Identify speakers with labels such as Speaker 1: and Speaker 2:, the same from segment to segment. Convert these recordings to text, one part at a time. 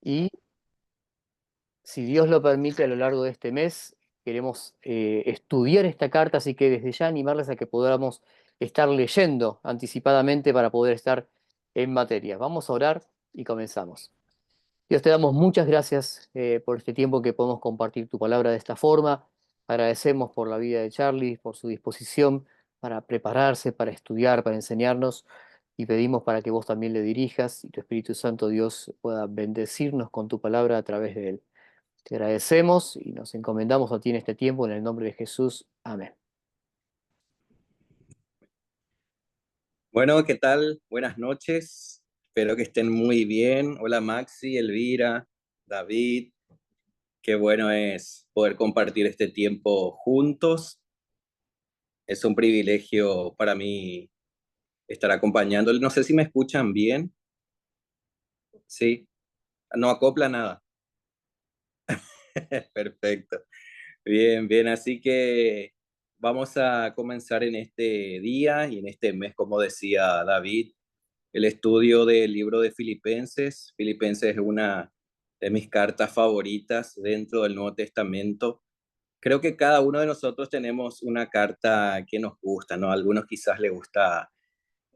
Speaker 1: Y si Dios lo permite, a lo largo de este mes queremos estudiar esta carta, así que desde ya animarles a que podamos estar leyendo anticipadamente para poder estar en materia. Vamos a orar y comenzamos. Dios, te damos muchas gracias por este tiempo que podemos compartir tu palabra de esta forma. Agradecemos por la vida de Charlie, por su disposición para prepararse, para estudiar, para enseñarnos, y pedimos para que vos también le dirijas y tu Espíritu Santo, Dios, pueda bendecirnos con tu palabra a través de él. Te agradecemos y nos encomendamos a ti en este tiempo, en el nombre de Jesús. Amén.
Speaker 2: Bueno, ¿qué tal? Buenas noches. Espero que estén muy bien. Hola Maxi, Elvira, David. Qué bueno es poder compartir este tiempo juntos. Es un privilegio para mí estar acompañándoles. No sé si me escuchan bien. Sí, no acopla nada. Perfecto. Bien, bien. Así que vamos a comenzar en este día y en este mes, como decía David, el estudio del libro de Filipenses. Filipenses es una de mis cartas favoritas dentro del Nuevo Testamento. Creo que cada uno de nosotros tenemos una carta que nos gusta, ¿no? A algunos quizás les gusta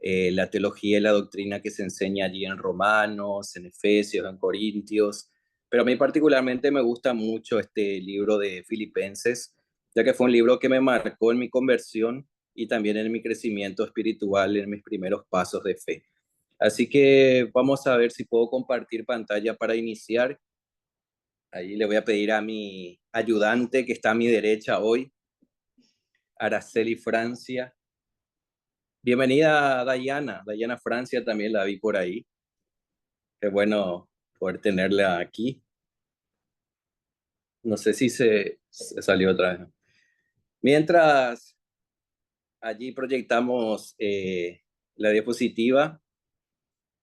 Speaker 2: la teología y la doctrina que se enseña allí en Romanos, en Efesios, en Corintios, pero a mí particularmente me gusta mucho este libro de Filipenses, ya que fue un libro que me marcó en mi conversión y también en mi crecimiento espiritual, en mis primeros pasos de fe. Así que vamos a ver si puedo compartir pantalla para iniciar. Ahí le voy a pedir a mi ayudante que está a mi derecha hoy, Araceli Francia. Bienvenida, Dayana. Dayana Francia también la vi por ahí. Qué bueno poder tenerla aquí. No sé si se salió otra vez. Mientras allí proyectamos la diapositiva,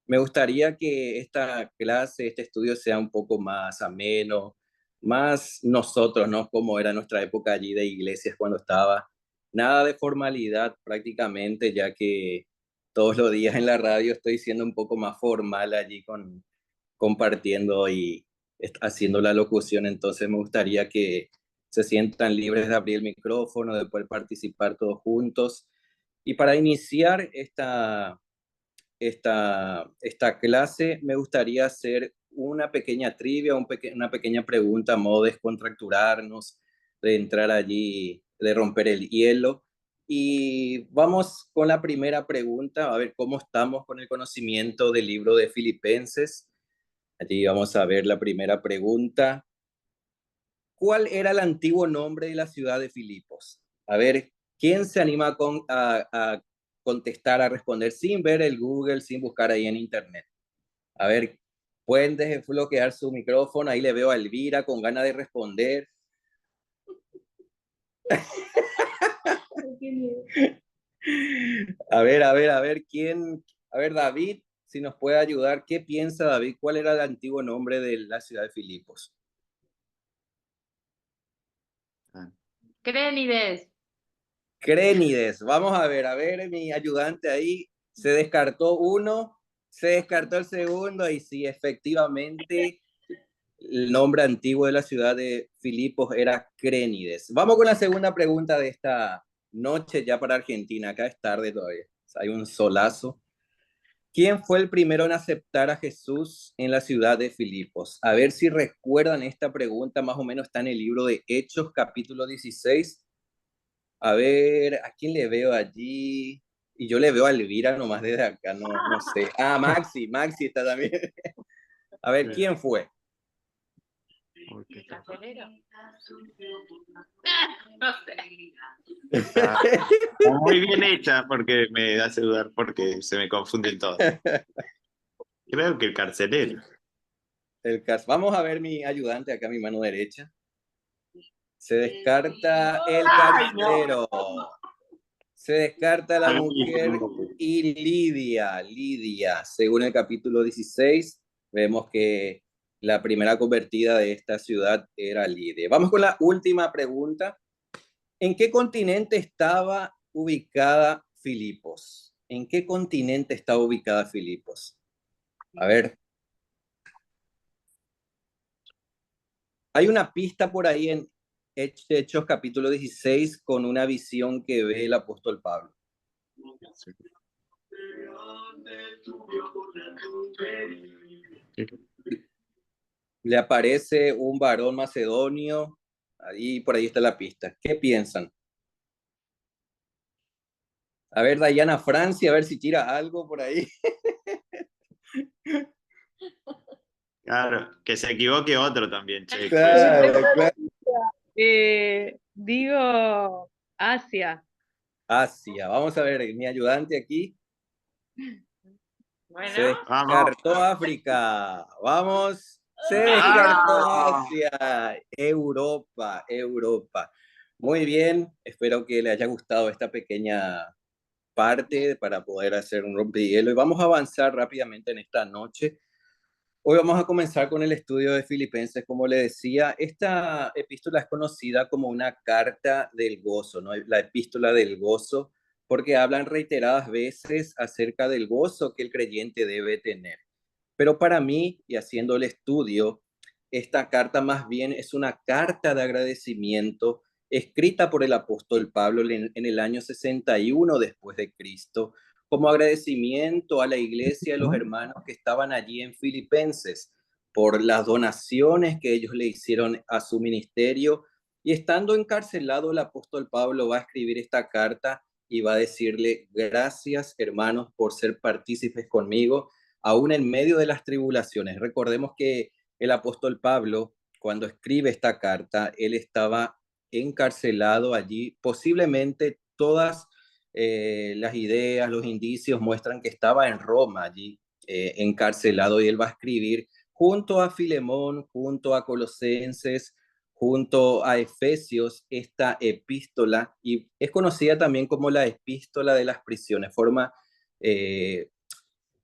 Speaker 2: me gustaría que esta clase, este estudio sea un poco más ameno, más nosotros, ¿no? Como era nuestra época allí de iglesias cuando estaba. Nada de formalidad prácticamente, ya que todos los días en la radio estoy siendo un poco más formal allí compartiendo y haciendo la locución. Entonces me gustaría que se sientan libres de abrir el micrófono, de poder participar todos juntos. Y para iniciar esta clase, me gustaría hacer una pequeña trivia, una pequeña pregunta a modo de descontracturarnos, de entrar allí, de romper el hielo. Y vamos con la primera pregunta, a ver cómo estamos con el conocimiento del libro de Filipenses. Allí vamos a ver la primera pregunta. ¿Cuál era el antiguo nombre de la ciudad de Filipos? A ver, ¿quién se anima a contestar, a responder sin ver el Google, sin buscar ahí en Internet? A ver, pueden desbloquear su micrófono. Ahí le veo a Elvira con ganas de responder. ¿quién? A ver, David, si nos puede ayudar. ¿Qué piensa David? ¿Cuál era el antiguo nombre de la ciudad de Filipos?
Speaker 3: Crénides.
Speaker 2: Crénides. Vamos a ver, mi ayudante ahí. Se descartó uno, se descartó el segundo y sí, efectivamente, el nombre antiguo de la ciudad de Filipos era Crénides. Vamos con la segunda pregunta de esta noche ya para Argentina. Acá es tarde todavía. Hay un solazo. ¿Quién fue el primero en aceptar a Jesús en la ciudad de Filipos? A ver si recuerdan esta pregunta, más o menos está en el libro de Hechos, capítulo 16. A ver, ¿a quién le veo allí? Y yo le veo a Elvira nomás desde acá, no sé. Ah, Maxi está también. A ver, ¿quién fue?
Speaker 3: ¿El carcelero? No sé.
Speaker 4: Está muy bien hecha porque me hace dudar porque se me confunden todos. Creo que el carcelero.
Speaker 2: Vamos a ver mi ayudante acá, mi mano derecha. Se descarta el carcelero. Se descarta la mujer y Lidia. Según el capítulo 16, vemos que la primera convertida de esta ciudad era Lidia. Vamos con la última pregunta. ¿En qué continente estaba ubicada Filipos? ¿En qué continente estaba ubicada Filipos? A ver. Hay una pista por ahí en Hechos capítulo 16 con una visión que ve el apóstol Pablo. Le aparece un varón macedonio, ahí por ahí está la pista. ¿Qué piensan? A ver, Dayana Francia, a ver si tira algo por ahí.
Speaker 4: Claro, que se equivoque otro también, che.
Speaker 2: Claro, claro.
Speaker 3: Digo Asia.
Speaker 2: Asia. Vamos a ver, mi ayudante aquí se
Speaker 3: Bueno,
Speaker 4: Vamos.
Speaker 2: descartó África. Vamos. Se descartó
Speaker 4: ¡Ah!
Speaker 2: Asia. Europa, Europa. Muy bien. Espero que le haya gustado esta pequeña parte para poder hacer un rompehielo. Y vamos a avanzar rápidamente en esta noche. Hoy vamos a comenzar con el estudio de Filipenses. Como le decía, esta epístola es conocida como una carta del gozo, ¿no? La epístola del gozo, porque hablan reiteradas veces acerca del gozo que el creyente debe tener. Pero para mí, y haciendo el estudio, esta carta más bien es una carta de agradecimiento escrita por el apóstol Pablo en el año 61 después de Cristo, como agradecimiento a la iglesia y a los hermanos que estaban allí en Filipenses por las donaciones que ellos le hicieron a su ministerio. Y estando encarcelado, el apóstol Pablo va a escribir esta carta y va a decirle: gracias, hermanos, por ser partícipes conmigo aún en medio de las tribulaciones. Recordemos que el apóstol Pablo, cuando escribe esta carta, él estaba encarcelado allí. Posiblemente todas las ideas, los indicios muestran que estaba en Roma allí, encarcelado, y él va a escribir junto a Filemón, junto a Colosenses, junto a Efesios, esta epístola, y es conocida también como la epístola de las prisiones. Forma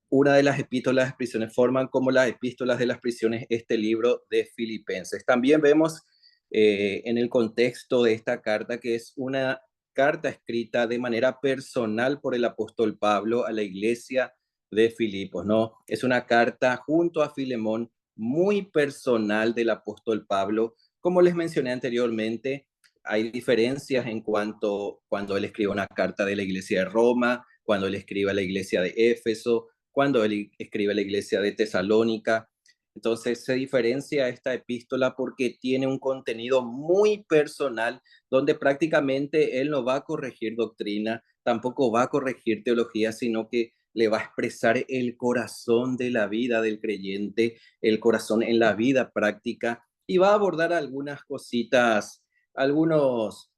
Speaker 2: una de las epístolas de las prisiones, forman como las epístolas de las prisiones este libro de Filipenses. También vemos en el contexto de esta carta que es una carta escrita de manera personal por el apóstol Pablo a la iglesia de Filipos, ¿no? Es una carta junto a Filemón muy personal del apóstol Pablo. Como les mencioné anteriormente, hay diferencias en cuanto cuando él escribe una carta de la iglesia de Roma, cuando él escribe a la iglesia de Éfeso, cuando él escribe a la iglesia de Tesalónica. Entonces se diferencia esta epístola porque tiene un contenido muy personal donde prácticamente él no va a corregir doctrina, tampoco va a corregir teología, sino que le va a expresar el corazón de la vida del creyente, el corazón en la vida práctica, y va a abordar algunas cositas, algunas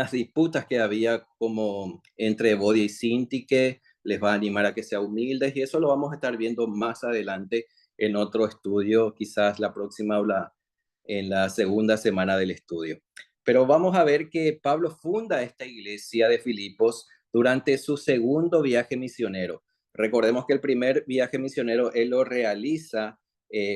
Speaker 2: disputas que había como entre Bodia y Sintique. Les va a animar a que sean humildes, y eso lo vamos a estar viendo más adelante en otro estudio, quizás la próxima o en la segunda semana del estudio. Pero vamos a ver que Pablo funda esta iglesia de Filipos durante su segundo viaje misionero. Recordemos que el primer viaje misionero él lo realiza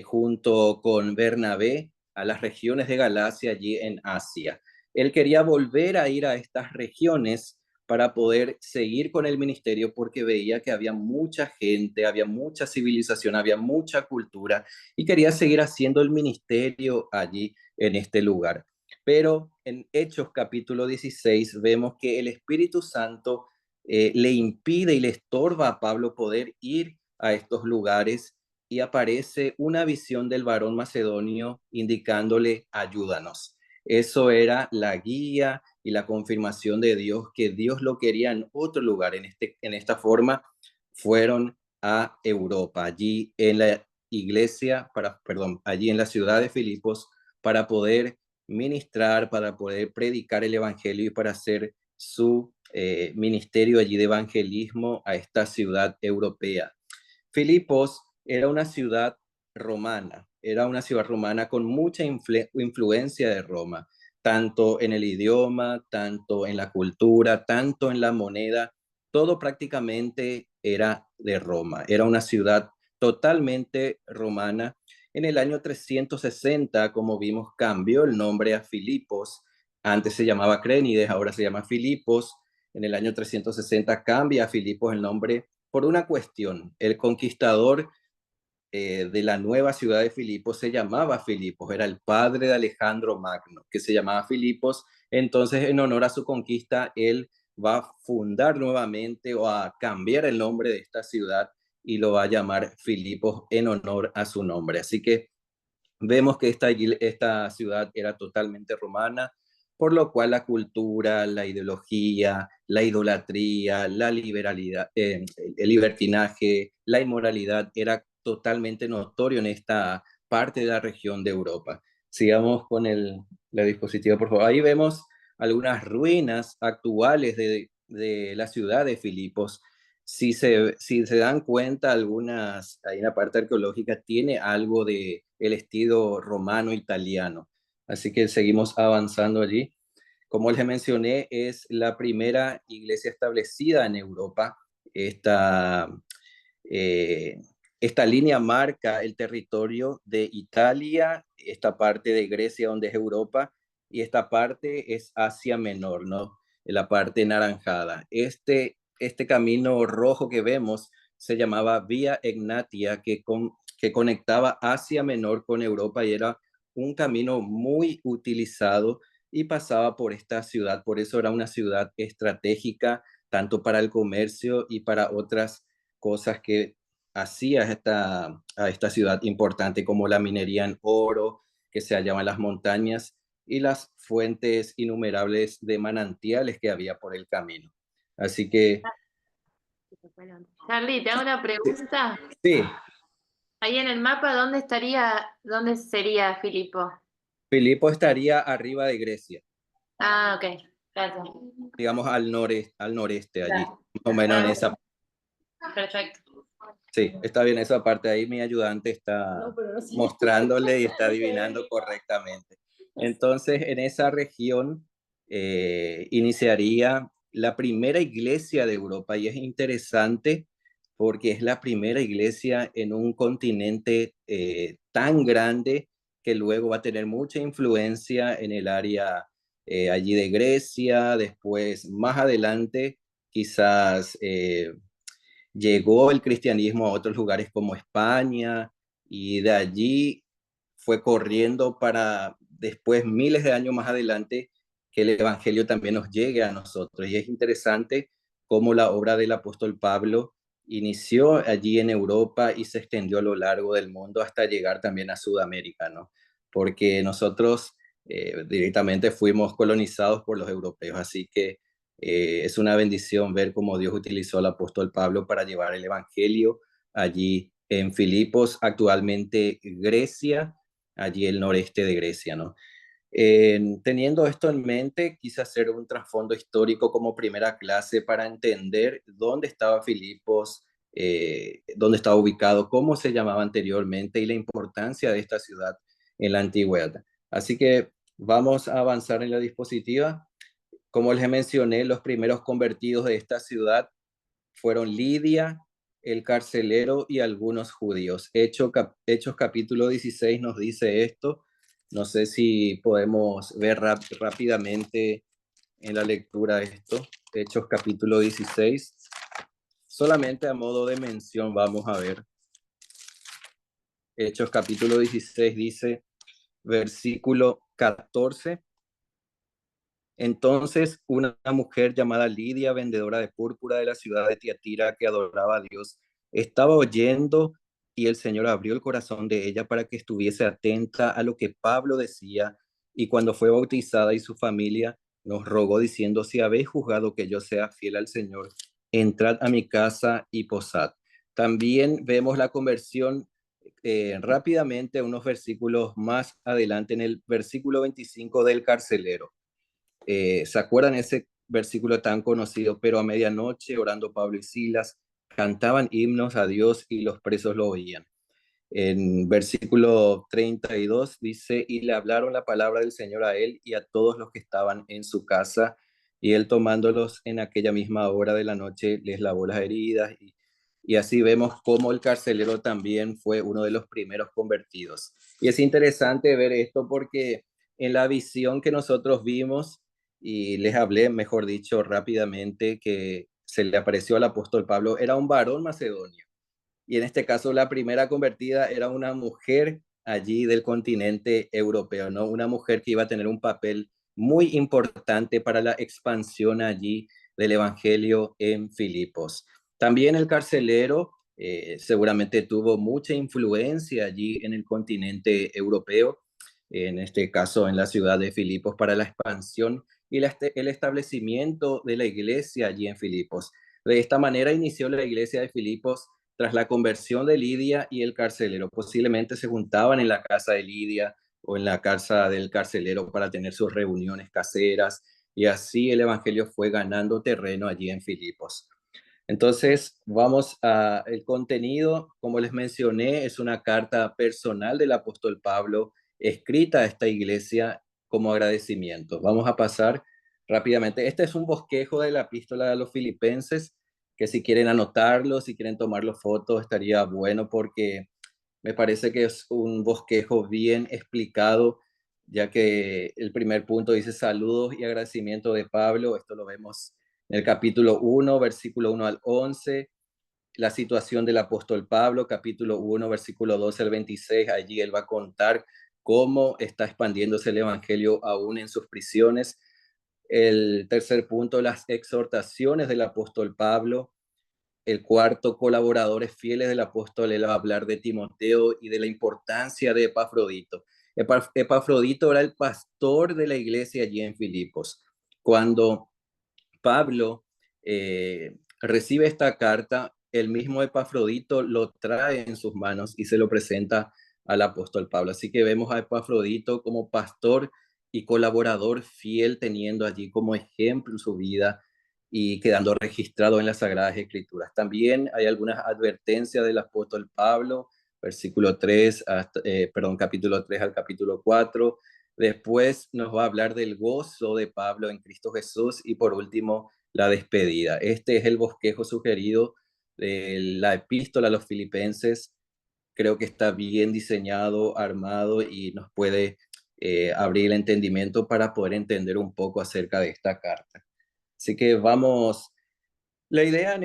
Speaker 2: junto con Bernabé a las regiones de Galacia, allí en Asia. Él quería volver a ir a estas regiones para poder seguir con el ministerio porque veía que había mucha gente, había mucha civilización, había mucha cultura, y quería seguir haciendo el ministerio allí en este lugar. Pero en Hechos capítulo 16 vemos que el Espíritu Santo le impide y le estorba a Pablo poder ir a estos lugares, y aparece una visión del varón macedonio indicándole: ayúdanos. Eso era la guía y la confirmación de Dios, que Dios lo quería en otro lugar. En esta forma fueron a Europa, allí en la iglesia, allí en la ciudad de Filipos, para poder ministrar, para poder predicar el evangelio y para hacer su ministerio allí de evangelismo a esta ciudad europea. Filipos era una ciudad romana con mucha influencia de Roma, tanto en el idioma, tanto en la cultura, tanto en la moneda. Todo prácticamente era de Roma. Era una ciudad totalmente romana. En el año 360, como vimos, cambió el nombre a Filipos. Antes se llamaba Crénides, ahora se llama Filipos. En el año 360 cambia a Filipos el nombre por una cuestión. El conquistador de la nueva ciudad de Filipos se llamaba Filipos, era el padre de Alejandro Magno, que se llamaba Filipos. Entonces, en honor a su conquista, él va a fundar nuevamente o a cambiar el nombre de esta ciudad y lo va a llamar Filipos en honor a su nombre. Así que vemos que esta ciudad era totalmente romana, por lo cual la cultura, la ideología, la idolatría, la liberalidad, el libertinaje, la inmoralidad era totalmente notorio en esta parte de la región de Europa. Sigamos con la diapositiva, por favor. Ahí vemos algunas ruinas actuales de la ciudad de Filipos. Si se dan cuenta, algunas, ahí en la parte arqueológica, tiene algo de el estilo romano italiano. Así que seguimos avanzando allí. Como les mencioné, es la primera iglesia establecida en Europa. Eh, esta línea marca el territorio de Italia, esta parte de Grecia donde es Europa, y esta parte es Asia Menor, ¿no? La parte naranjada. Este camino rojo que vemos se llamaba Vía Egnatia, que conectaba Asia Menor con Europa y era un camino muy utilizado y pasaba por esta ciudad. Por eso era una ciudad estratégica, tanto para el comercio y para otras cosas que hacía a esta ciudad importante, como la minería en oro, que se hallaba en las montañas, y las fuentes innumerables de manantiales que había por el camino. Así que,
Speaker 5: Charlie, te hago una pregunta.
Speaker 2: sí,
Speaker 5: Ahí en el mapa, dónde sería Filipo?
Speaker 2: Filipo estaría arriba de Grecia,
Speaker 5: Ah, ok, gracias.
Speaker 2: digamos al noreste, allí,
Speaker 5: Claro.
Speaker 2: más o menos en esa.
Speaker 5: Perfecto.
Speaker 2: Sí, está bien esa parte ahí, mi ayudante está mostrándole y está adivinando correctamente. Entonces, en esa región iniciaría la primera iglesia de Europa y es interesante porque es la primera iglesia en un continente tan grande que luego va a tener mucha influencia en el área allí de Grecia, después más adelante quizás llegó el cristianismo a otros lugares como España y de allí fue corriendo para después, miles de años más adelante, que el Evangelio también nos llegue a nosotros. Y es interesante cómo la obra del apóstol Pablo inició allí en Europa y se extendió a lo largo del mundo hasta llegar también a Sudamérica, ¿no? Porque nosotros directamente fuimos colonizados por los europeos, así que es una bendición ver cómo Dios utilizó al apóstol Pablo para llevar el Evangelio allí en Filipos, actualmente Grecia, allí el noreste de Grecia, ¿no? Teniendo esto en mente, quise hacer un trasfondo histórico como primera clase para entender dónde estaba Filipos, dónde estaba ubicado, cómo se llamaba anteriormente y la importancia de esta ciudad en la antigüedad. Así que vamos a avanzar en la diapositiva. Como les mencioné, los primeros convertidos de esta ciudad fueron Lidia, el carcelero y algunos judíos. Hechos capítulo 16 nos dice esto. No sé si podemos ver rápidamente en la lectura esto. Hechos capítulo 16. Solamente a modo de mención vamos a ver. Hechos capítulo 16 dice, versículo 14. Entonces una mujer llamada Lidia, vendedora de púrpura de la ciudad de Tiatira, que adoraba a Dios, estaba oyendo y el Señor abrió el corazón de ella para que estuviese atenta a lo que Pablo decía, y cuando fue bautizada y su familia nos rogó diciendo, si habéis juzgado que yo sea fiel al Señor, entrad a mi casa y posad. También vemos la conversión rápidamente, unos versículos más adelante, en el versículo 25 del carcelero. ¿Se acuerdan ese versículo tan conocido? Pero a medianoche, orando Pablo y Silas, cantaban himnos a Dios y los presos lo oían. En versículo 32 dice, y le hablaron la palabra del Señor a él y a todos los que estaban en su casa, y él tomándolos en aquella misma hora de la noche, les lavó las heridas, y así vemos cómo el carcelero también fue uno de los primeros convertidos. Y es interesante ver esto porque en la visión que nosotros vimos, y les hablé, mejor dicho, rápidamente, que se le apareció al apóstol Pablo, era un varón macedonio. y en este caso la primera convertida era una mujer allí del continente europeo, ¿no? Una mujer que iba a tener un papel muy importante para la expansión allí del evangelio en Filipos. También el carcelero seguramente tuvo mucha influencia allí en el continente europeo, en este caso en la ciudad de Filipos, para la expansión y el establecimiento de la iglesia allí en Filipos. De esta manera inició la iglesia de Filipos tras la conversión de Lidia y el carcelero. Posiblemente se juntaban en la casa de Lidia o en la casa del carcelero para tener sus reuniones caseras, y así el evangelio fue ganando terreno allí en Filipos. Entonces, vamos a el contenido. Como les mencioné, es una carta personal del apóstol Pablo escrita a esta iglesia como agradecimiento. Vamos a pasar rápidamente. Este es un bosquejo de la epístola a los filipenses, que si quieren anotarlo, si quieren tomarlo fotos, estaría bueno, porque me parece que es un bosquejo bien explicado, ya que el primer punto dice saludos y agradecimiento de Pablo. Esto lo vemos en el capítulo 1, versículo 1 al 11, la situación del apóstol Pablo, capítulo 1, versículo 12 al 26, allí él va a contar cómo está expandiéndose el evangelio aún en sus prisiones. El tercer punto, las exhortaciones del apóstol Pablo. El cuarto, colaboradores fieles del apóstol, él va a hablar de Timoteo y de la importancia de Epafrodito. Epafrodito era el pastor de la iglesia allí en Filipos. Cuando Pablo recibe esta carta, el mismo Epafrodito lo trae en sus manos y se lo presenta al apóstol Pablo. Así que vemos a Epafrodito como pastor y colaborador fiel, teniendo allí como ejemplo su vida y quedando registrado en las Sagradas Escrituras. También hay algunas advertencias del apóstol Pablo, versículo 3, capítulo 3 al capítulo 4. Después nos va a hablar del gozo de Pablo en Cristo Jesús, y por último, la despedida. Este es el bosquejo sugerido de la epístola a los filipenses. Creo que está bien diseñado, armado, y nos puede abrir el entendimiento para poder entender un poco acerca de esta carta. Así que vamos. La idea en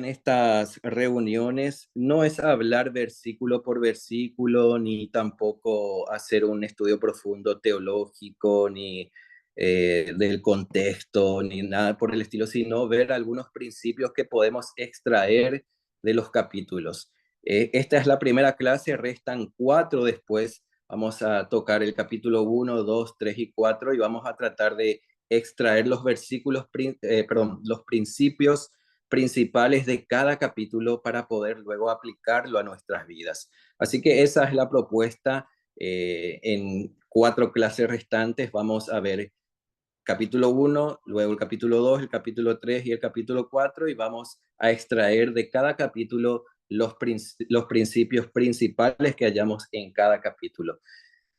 Speaker 2: estas reuniones no es hablar versículo por versículo, ni tampoco hacer un estudio profundo teológico, ni del contexto, ni nada por el estilo, sino ver algunos principios que podemos extraer de los capítulos. Esta es la primera clase, restan 4 después. Vamos a tocar el capítulo 1, 2, 3 y 4, y vamos a tratar de extraer los los principios principales de cada capítulo para poder luego aplicarlo a nuestras vidas. Así que esa es la propuesta. En 4 clases restantes vamos a ver capítulo 1, luego el capítulo 2, el capítulo 3 y el capítulo 4, y vamos a extraer de cada capítulo los principios principales que hallamos en cada capítulo.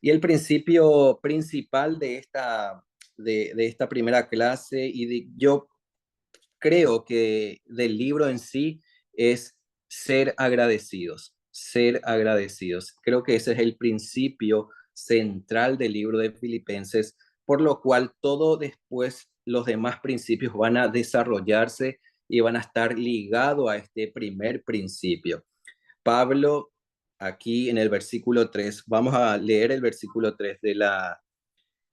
Speaker 2: Y el principio principal de esta primera clase, yo creo que del libro en sí, es ser agradecidos, ser agradecidos. Creo que ese es el principio central del libro de Filipenses, por lo cual todo después los demás principios van a desarrollarse y van a estar ligados a este primer principio. Pablo, aquí en el versículo 3, vamos a leer el versículo 3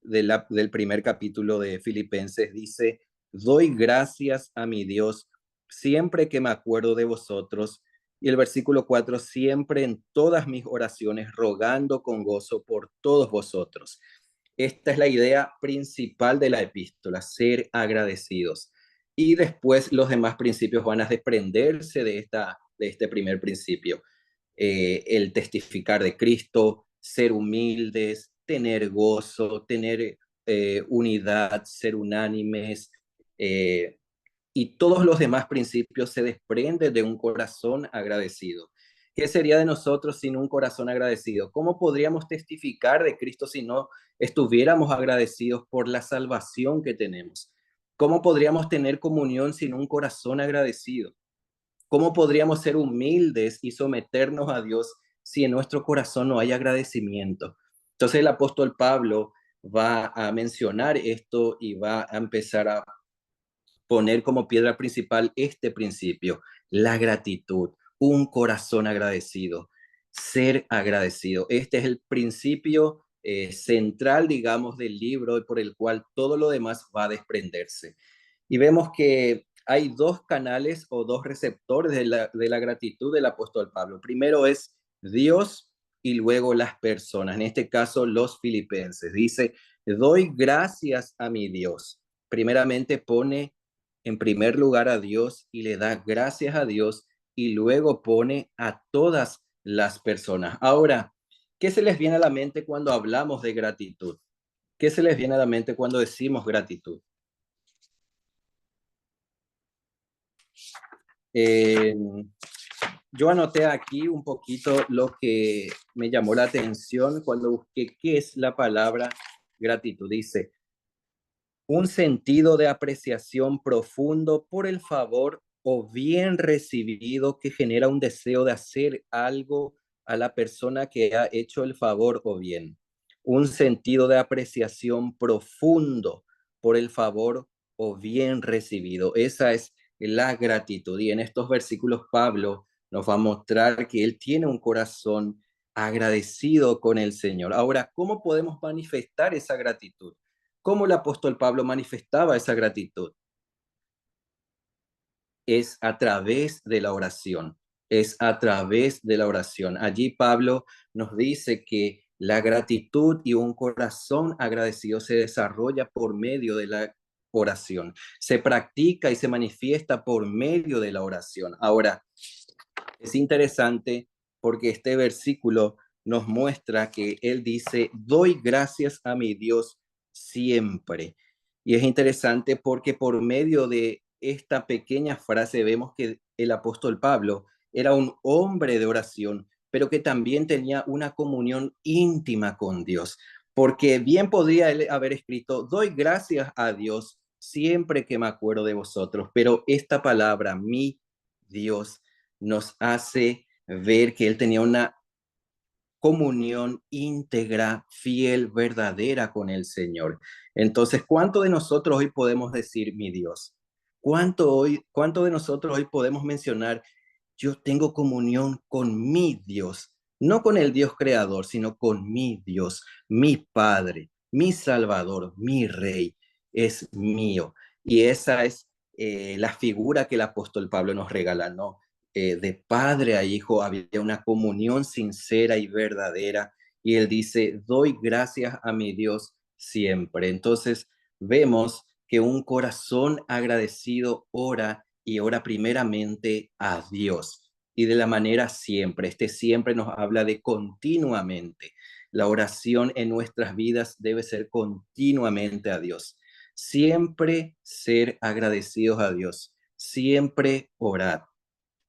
Speaker 2: del primer capítulo de Filipenses. Dice: doy gracias a mi Dios siempre que me acuerdo de vosotros. Y el versículo 4, siempre en todas mis oraciones, rogando con gozo por todos vosotros. Esta es la idea principal de la epístola, ser agradecidos. Y después los demás principios van a desprenderse de este primer principio. El testificar de Cristo, ser humildes, tener gozo, tener unidad, ser unánimes, y todos los demás principios se desprenden de un corazón agradecido. ¿Qué sería de nosotros sin un corazón agradecido? ¿Cómo podríamos testificar de Cristo si no estuviéramos agradecidos por la salvación que tenemos? ¿Cómo podríamos tener comunión sin un corazón agradecido? ¿Cómo podríamos ser humildes y someternos a Dios si en nuestro corazón no hay agradecimiento? Entonces el apóstol Pablo va a mencionar esto y va a empezar a poner como piedra principal este principio, la gratitud. un corazón agradecido, ser agradecido. Este es el principio central, digamos, del libro y por el cual todo lo demás va a desprenderse. Y vemos que hay dos canales o dos receptores de la gratitud del apóstol Pablo. Primero es Dios y luego las personas, en este caso los filipenses. Dice, doy gracias a mi Dios. Primeramente pone en primer lugar a Dios y le da gracias a Dios y luego pone a todas las personas. Ahora, ¿qué se les viene a la mente cuando hablamos de gratitud? ¿Qué se les viene a la mente cuando decimos gratitud? Yo anoté aquí un poquito lo que me llamó la atención cuando busqué qué es la palabra gratitud. Dice, un sentido de apreciación profundo por el favor o bien recibido que genera un deseo de hacer algo a la persona que ha hecho el favor o bien. Un sentido de apreciación profundo por el favor o bien recibido. Esa es la gratitud. Y en estos versículos Pablo nos va a mostrar que él tiene un corazón agradecido con el Señor. Ahora, ¿cómo podemos manifestar esa gratitud? ¿Cómo el apóstol Pablo manifestaba esa gratitud? Es a través de la oración, es a través de la oración. Allí Pablo nos dice que la gratitud y un corazón agradecido se desarrolla por medio de la oración, se practica y se manifiesta por medio de la oración. Ahora, es interesante porque este versículo nos muestra que él dice, doy gracias a mi Dios siempre. Y es interesante porque por medio de esta pequeña frase vemos que el apóstol Pablo era un hombre de oración, pero que también tenía una comunión íntima con Dios. Porque bien podría él haber escrito, doy gracias a Dios siempre que me acuerdo de vosotros, pero esta palabra, mi Dios, nos hace ver que él tenía una comunión íntegra, fiel, verdadera con el Señor. Entonces, ¿cuánto de nosotros hoy podemos decir, mi Dios? ¿Cuánto de nosotros hoy podemos mencionar, yo tengo comunión con mi Dios? No con el Dios creador, sino con mi Dios, mi Padre, mi Salvador, mi Rey, es mío. Y esa es la figura que el apóstol Pablo nos regala, ¿no? De padre a hijo había una comunión sincera y verdadera. Y él dice, doy gracias a mi Dios siempre. Entonces vemos que un corazón agradecido ora y ora primeramente a Dios. Y de la manera siempre, este siempre nos habla de continuamente. La oración en nuestras vidas debe ser continuamente a Dios. Siempre ser agradecidos a Dios. Siempre orar.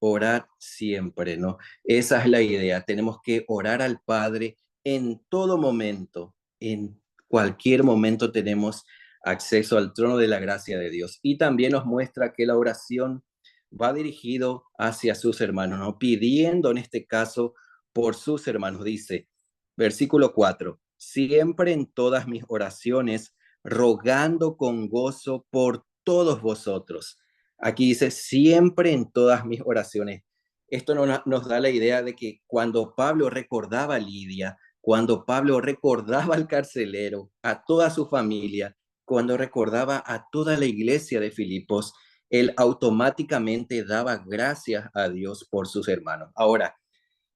Speaker 2: Orar siempre, ¿no? Esa es la idea. Tenemos que orar al Padre en todo momento. En cualquier momento tenemos acceso al trono de la gracia de Dios. Y también nos muestra que la oración va dirigido hacia sus hermanos, ¿no? Pidiendo en este caso por sus hermanos. Dice, versículo 4, siempre en todas mis oraciones, rogando con gozo por todos vosotros. Aquí dice, siempre en todas mis oraciones. Esto nos da la idea de que cuando Pablo recordaba a Lidia, cuando Pablo recordaba al carcelero, a toda su familia, cuando recordaba a toda la iglesia de Filipos, él automáticamente daba gracias a Dios por sus hermanos. Ahora,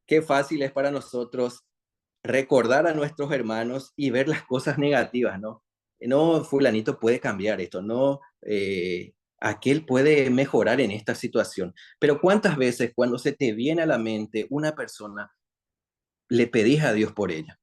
Speaker 2: qué fácil es para nosotros recordar a nuestros hermanos y ver las cosas negativas, ¿no? No, fulanito puede cambiar esto, no, aquel puede mejorar en esta situación. Pero ¿cuántas veces cuando se te viene a la mente una persona, le pedís a Dios por ella?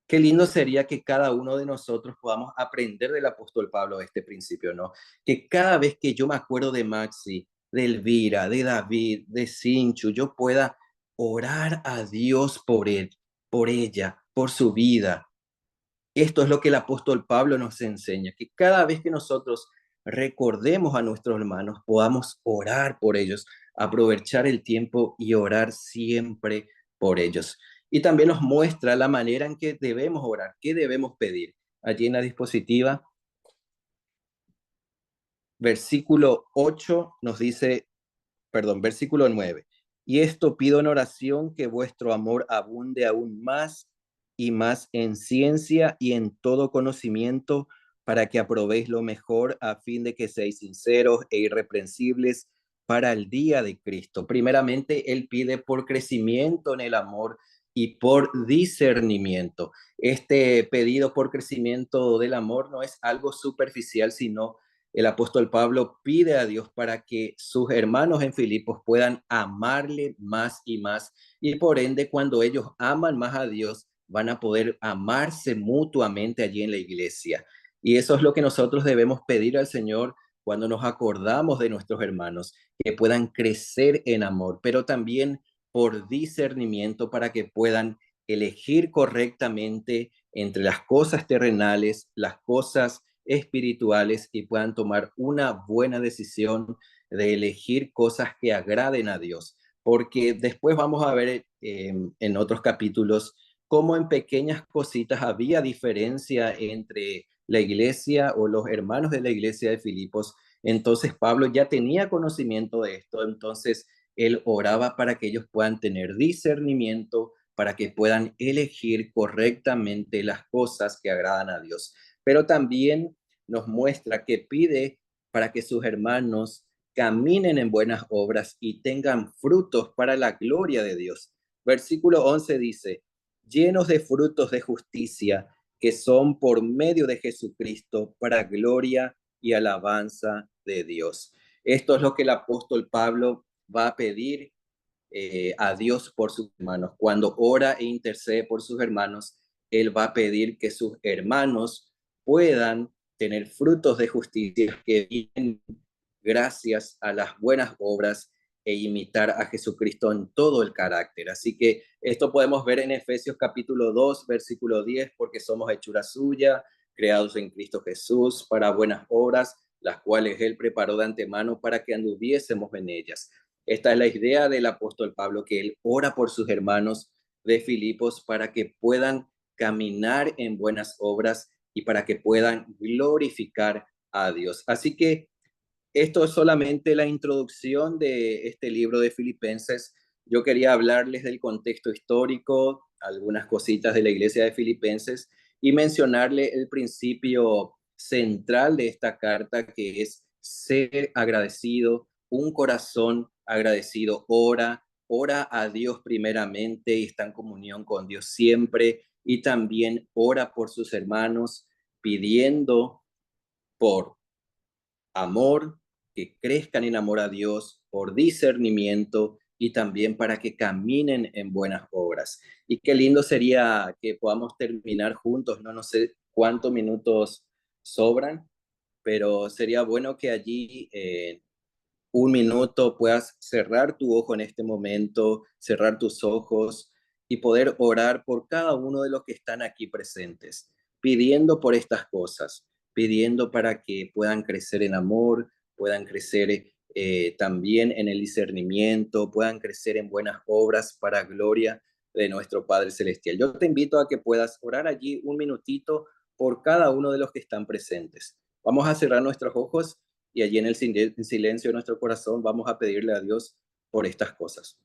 Speaker 2: Qué lindo sería que cada uno de nosotros podamos aprender del apóstol Pablo este principio, ¿no? Que cada vez que yo me acuerdo de Maxi, de Elvira, de David, de Sinchu, yo pueda orar a Dios por él, por ella, por su vida. Esto es lo que el apóstol Pablo nos enseña, que cada vez que nosotros recordemos a nuestros hermanos, podamos orar por ellos, aprovechar el tiempo y orar siempre por ellos. Y también nos muestra la manera en que debemos orar, qué debemos pedir. Allí en la dispositiva, versículo 8 nos dice, perdón, versículo 9. Y esto pido en oración, que vuestro amor abunde aún más y más en ciencia y en todo conocimiento, para que aprobéis lo mejor, a fin de que seáis sinceros e irreprensibles para el día de Cristo. Primeramente, él pide por crecimiento en el amor y por discernimiento. Este pedido por crecimiento del amor no es algo superficial, sino el apóstol Pablo pide a Dios para que sus hermanos en Filipos puedan amarle más y más, y por ende, cuando ellos aman más a Dios, van a poder amarse mutuamente allí en la iglesia. Y eso es lo que nosotros debemos pedir al Señor cuando nos acordamos de nuestros hermanos, que puedan crecer en amor, pero también por discernimiento, para que puedan elegir correctamente entre las cosas terrenales, las cosas espirituales, y puedan tomar una buena decisión de elegir cosas que agraden a Dios. Porque después vamos a ver en otros capítulos cómo en pequeñas cositas había diferencia entre la iglesia o los hermanos de la iglesia de Filipos. Entonces Pablo ya tenía conocimiento de esto, entonces él oraba para que ellos puedan tener discernimiento, para que puedan elegir correctamente las cosas que agradan a Dios. Pero también nos muestra que pide para que sus hermanos caminen en buenas obras y tengan frutos para la gloria de Dios. Versículo 11 dice, llenos de frutos de justicia, que son por medio de Jesucristo, para gloria y alabanza de Dios. Esto es lo que el apóstol Pablo va a pedir a Dios por sus hermanos. Cuando ora e intercede por sus hermanos, él va a pedir que sus hermanos puedan tener frutos de justicia que vienen gracias a las buenas obras e imitar a Jesucristo en todo el carácter. Así que esto podemos ver en Efesios capítulo 2, versículo 10, porque somos hechura suya, creados en Cristo Jesús para buenas obras, las cuales él preparó de antemano para que anduviésemos en ellas. Esta es la idea del apóstol Pablo, que él ora por sus hermanos de Filipos para que puedan caminar en buenas obras y para que puedan glorificar a Dios. Así que esto es solamente la introducción de este libro de Filipenses. Yo quería hablarles del contexto histórico, algunas cositas de la iglesia de Filipenses, y mencionarle el principio central de esta carta, que es ser agradecido, un corazón agradecido. Ora a Dios primeramente y está en comunión con Dios siempre, y también ora por sus hermanos, pidiendo por amor, que crezcan en amor a Dios, por discernimiento y también para que caminen en buenas obras. Y qué lindo sería que podamos terminar juntos, no sé cuántos minutos sobran, pero sería bueno que allí un minuto puedas cerrar tu ojo en este momento, cerrar tus ojos y poder orar por cada uno de los que están aquí presentes, pidiendo por estas cosas, pidiendo para que puedan crecer en amor, puedan crecer también en el discernimiento, puedan crecer en buenas obras para gloria de nuestro Padre Celestial. Yo te invito a que puedas orar allí un minutito por cada uno de los que están presentes. Vamos a cerrar nuestros ojos y allí en el silencio de nuestro corazón vamos a pedirle a Dios por estas cosas.